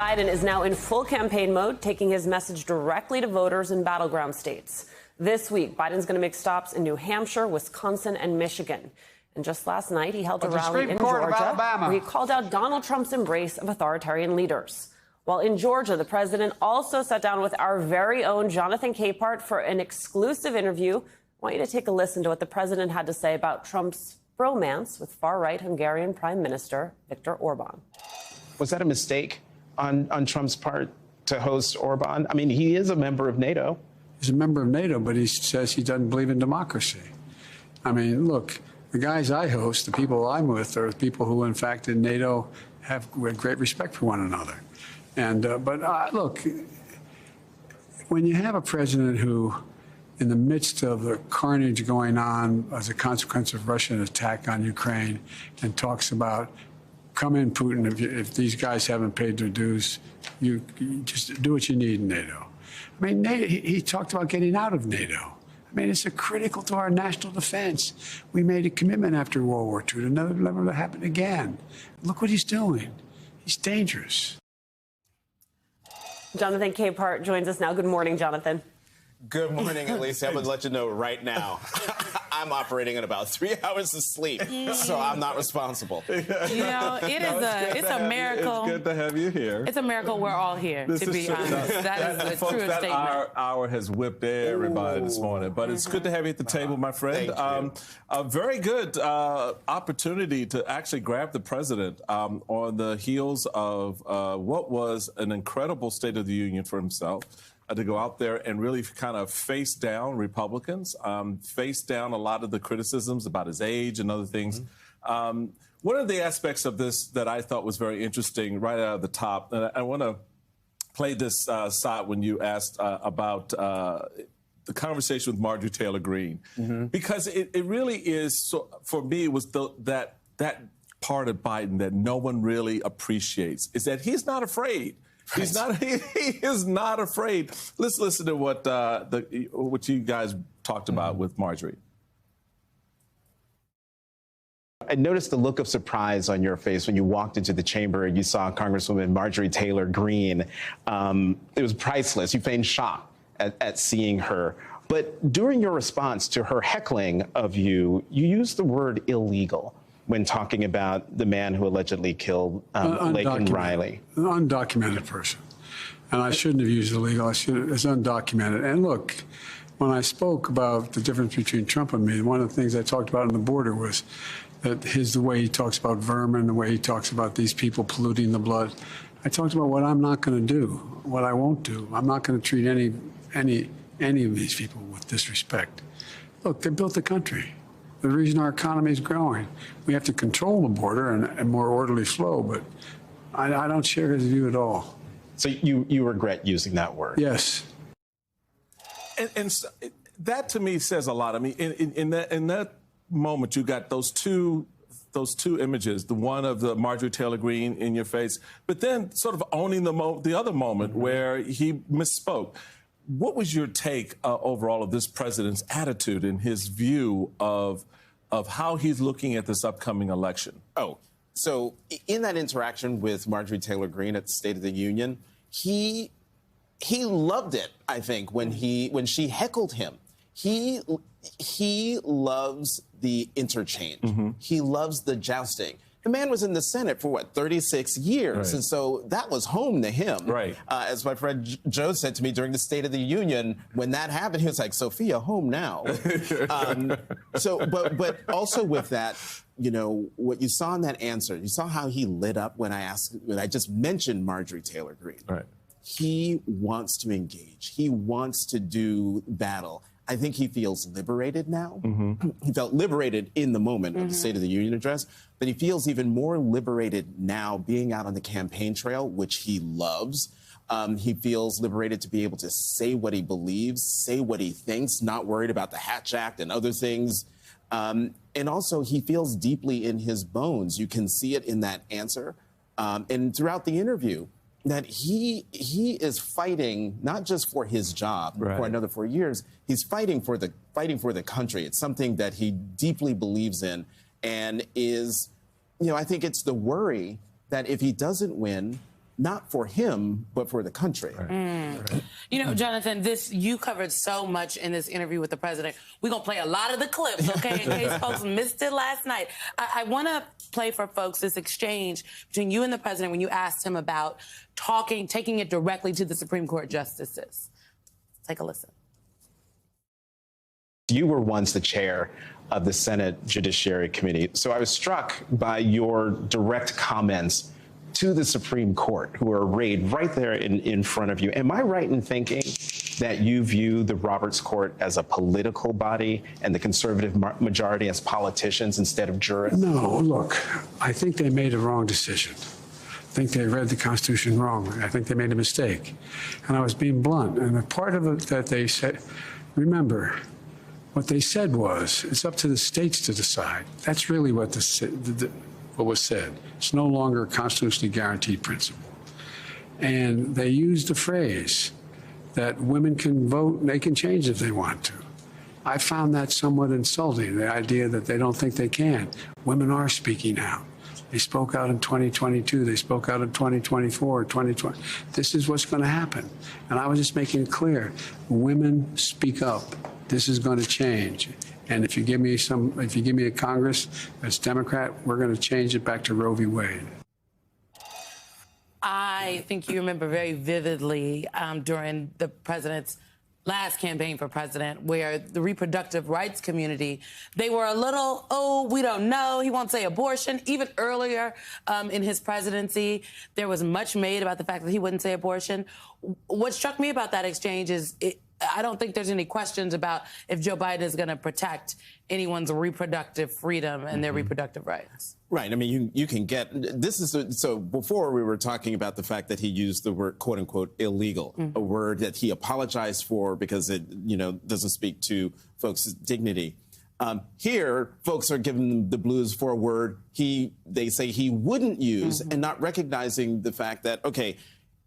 Biden is now in full campaign mode, taking his message directly to voters in battleground states. This week, Biden's going to make stops in New Hampshire, Wisconsin, and Michigan. And just last night, he held a rally in Georgia where he called out Donald Trump's embrace of authoritarian leaders. While in Georgia, the president also sat down with our very own Jonathan Capehart for an exclusive interview. I want you to take a listen to what the president had to say about Trump's bromance with far-right Hungarian Prime Minister Viktor Orban. Was that a mistake on Trump's part to host Orban? I mean, he is a member of NATO. He's a member of NATO, but he says he doesn't believe in democracy. I mean, look, the guys I host, the people I'm with, are people who, in fact, in NATO have great respect for one another. And but look, when you have a president who, in the midst of the carnage going on as a consequence of Russian attack on Ukraine, and talks about, come in, Putin, if these guys haven't paid their dues, you just do what you need in NATO. I mean, he talked about getting out of NATO. I mean, it's critical to our national defense. We made a commitment after World War II to never happen again. Look what he's doing. He's dangerous. Jonathan Capehart joins us now. Good morning, Jonathan. Good morning, Alicia. I'm going to let you know right now, I'm operating at about 3 hours of sleep, so I'm not responsible. You know, it's a miracle. It's good to have you here. It's a miracle we're all here, to be honest. That is a true statement. Our hour has whipped everybody this morning, but it's good to have you at the table, my friend. A very good opportunity to actually grab the president on the heels of what was an incredible State of the Union for himself. To go out there and really kind of face down Republicans, face down a lot of the criticisms about his age and other things. One of the aspects of this that I thought was very interesting right out of the top, and I want to play this side when you asked about the conversation with Marjorie Taylor Greene, because it really is, so, for me, it was that part of Biden that no one really appreciates, is that he's not afraid. He's not. He is not afraid. Let's listen to what you guys talked about with Marjorie. I noticed the look of surprise on your face when you walked into the chamber and you saw Congresswoman Marjorie Taylor Greene. It was priceless. You feigned shock at seeing her. But during your response to her heckling of you, you used the word illegal when talking about the man who allegedly killed Laken Riley. An undocumented person. And I shouldn't have used illegal. It's undocumented. And look, when I spoke about the difference between Trump and me, one of the things I talked about on the border was that the way he talks about vermin, the way he talks about these people polluting the blood. I talked about what I'm not going to do, what I won't do. I'm not going to treat any of these people with disrespect. Look, they built the country. The reason our economy is growing. We have to control the border and more orderly flow, but I don't share his view at all. So you regret using that word? Yes. And so, that to me says a lot. I mean, in that moment, you got those two images, the one of the Marjorie Taylor Greene in your face, but then sort of owning the other moment where he misspoke. What was your take overall of this president's attitude and his view of how he's looking at this upcoming election? Oh, so in that interaction with Marjorie Taylor Greene at the State of the Union, he loved it, I think, when she heckled him. He loves the interchange. He loves the jousting. The man was in the Senate for, 36 years? Right. And so that was home to him. Right. As my friend Joe said to me during the State of the Union, when that happened, he was like, Sophia, home now. But also with that, you know, what you saw in that answer, you saw how he lit up when I just mentioned Marjorie Taylor Greene. Right. He wants to engage. He wants to do battle. I think he feels liberated now. He felt liberated in the moment of the State of the Union address, but he feels even more liberated now being out on the campaign trail, which he loves. He feels liberated to be able to say what he believes, say what he thinks, not worried about the Hatch Act and other things. And also, he feels deeply in his bones. You can see it in that answer. And throughout the interview, that he is fighting not just for his job for another 4 years. He's fighting for the country. It's something that he deeply believes in, and is, you know, I think it's the worry that if he doesn't win, not for him, but for the country. Right. You know, Jonathan, you covered so much in this interview with the president. We're going to play a lot of the clips, okay, in case folks missed it last night. I want to play for folks this exchange between you and the president when you asked him about taking it directly to the Supreme Court justices. Take a listen. You were once the chair of the Senate Judiciary Committee, so I was struck by your direct comments to the Supreme Court, who are arrayed right there in front of you. Am I right in thinking that you view the Roberts Court as a political body and the conservative majority as politicians instead of jurists? No, look, I think they made a wrong decision. I think they read the Constitution wrongly. I think they made a mistake. And I was being blunt. And a part of it that they said, remember, what they said was, it's up to the states to decide. That's really what what was said. It's no longer a constitutionally guaranteed principle. And they used the phrase that women can vote and they can change if they want to. I found that somewhat insulting, the idea that they don't think they can. Women are speaking out. They spoke out in 2022. They spoke out in 2024, 2020. This is what's going to happen. And I was just making it clear. Women speak up. This is going to change. And if you give me a Congress that's Democrat, we're going to change it back to Roe v. Wade. I think you remember very vividly during the president's last campaign for president, where the reproductive rights community, they were a little, oh, we don't know. He won't say abortion. Even earlier in his presidency, there was much made about the fact that he wouldn't say abortion. What struck me about that exchange is I don't think there's any questions about if Joe Biden is going to protect anyone's reproductive freedom and their reproductive rights. Right. I mean, you can get this is so before we were talking about the fact that he used the word, quote unquote, illegal, a word that he apologized for because it, doesn't speak to folks' dignity. Here, folks are giving the blues for a word they say he wouldn't use and not recognizing the fact that, OK,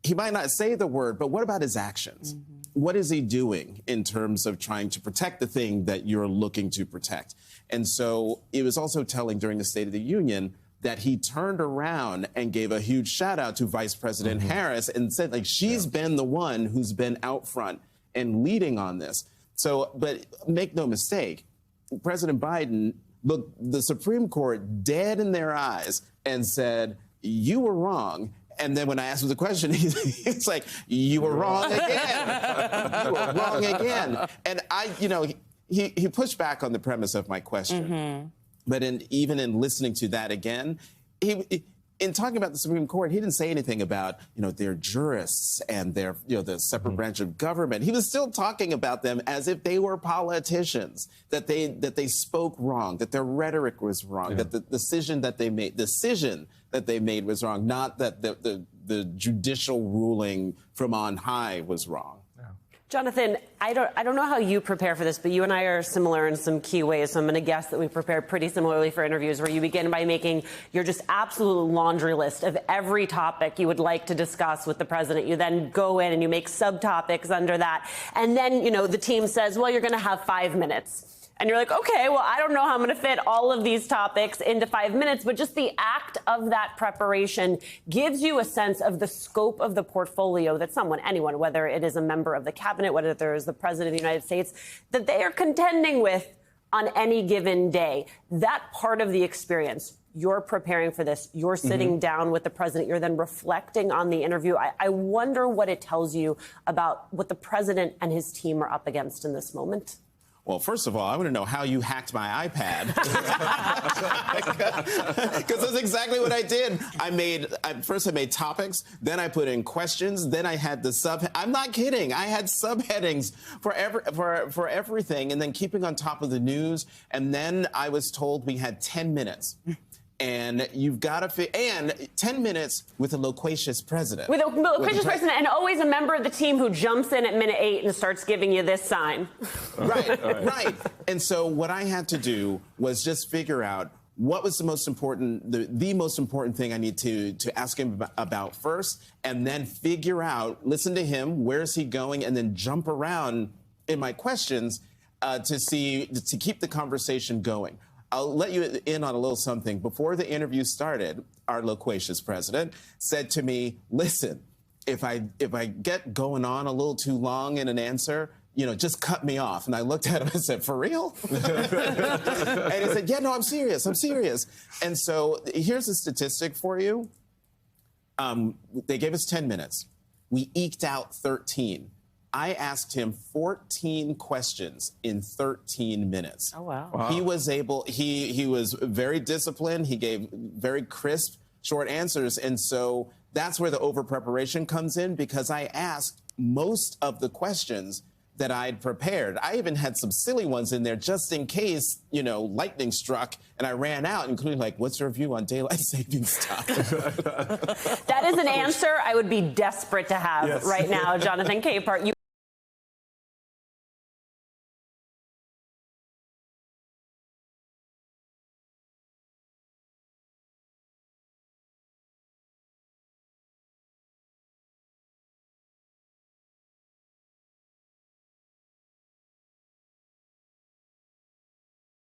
he might not say the word, but what about his actions? What is he doing in terms of trying to protect the thing that you're looking to protect? And so it was also telling during the State of the Union that he turned around and gave a huge shout out to Vice President Harris and said, like, she's been the one who's been out front and leading on this. So, but make no mistake, President Biden looked the Supreme Court dead in their eyes and said, you were wrong. And then when I asked him the question, it's like, you were wrong again. You were wrong again. And he pushed back on the premise of my question. But even in listening to that again, in talking about the Supreme Court, he didn't say anything about, their jurists and their, the separate branch of government. He was still talking about them as if they were politicians, that they spoke wrong, that their rhetoric was wrong, that the decision that they made was wrong, not that the judicial ruling from on high was wrong. Jonathan, I don't know how you prepare for this, but you and I are similar in some key ways. So I'm going to guess that we prepare pretty similarly for interviews where you begin by making your just absolute laundry list of every topic you would like to discuss with the president. You then go in and you make subtopics under that. And then, the team says, well, you're going to have 5 minutes. And you're like, okay, well, I don't know how I'm going to fit all of these topics into 5 minutes, but just the act of that preparation gives you a sense of the scope of the portfolio that anyone, whether it is a member of the cabinet, whether there is the president of the United States, that they are contending with on any given day. That part of the experience, you're preparing for this, you're sitting down with the president, you're then reflecting on the interview. I wonder what it tells you about what the president and his team are up against in this moment. Well, first of all, I want to know how you hacked my iPad. Because that's exactly what I did. I made topics, then I put in questions, then I had the I'm not kidding. I had subheadings for everything, and then keeping on top of the news. And then I was told we had 10 minutes. And you've got to and 10 minutes with a loquacious president. With a loquacious president and always a member of the team who jumps in at minute 8 and starts giving you this sign. Right. And so what I had to do was just figure out what was the most important, the most important thing I need to ask him about first, and then figure out, listen to him, where's he going, and then jump around in my questions to keep the conversation going. I'll let you in on a little something. Before the interview started, our loquacious president said to me, listen, if I get going on a little too long in an answer, just cut me off. And I looked at him and said, for real? And he said, yeah, no, I'm serious. And so here's a statistic for you. They gave us 10 minutes. We eked out 13. I asked him 14 questions in 13 minutes. Oh, wow. He was able, he was very disciplined. He gave very crisp, short answers. And so that's where the over-preparation comes in, because I asked most of the questions that I'd prepared. I even had some silly ones in there just in case, lightning struck and I ran out, including what's your view on daylight savings time? That is an answer I would be desperate to have right now, Jonathan Capehart.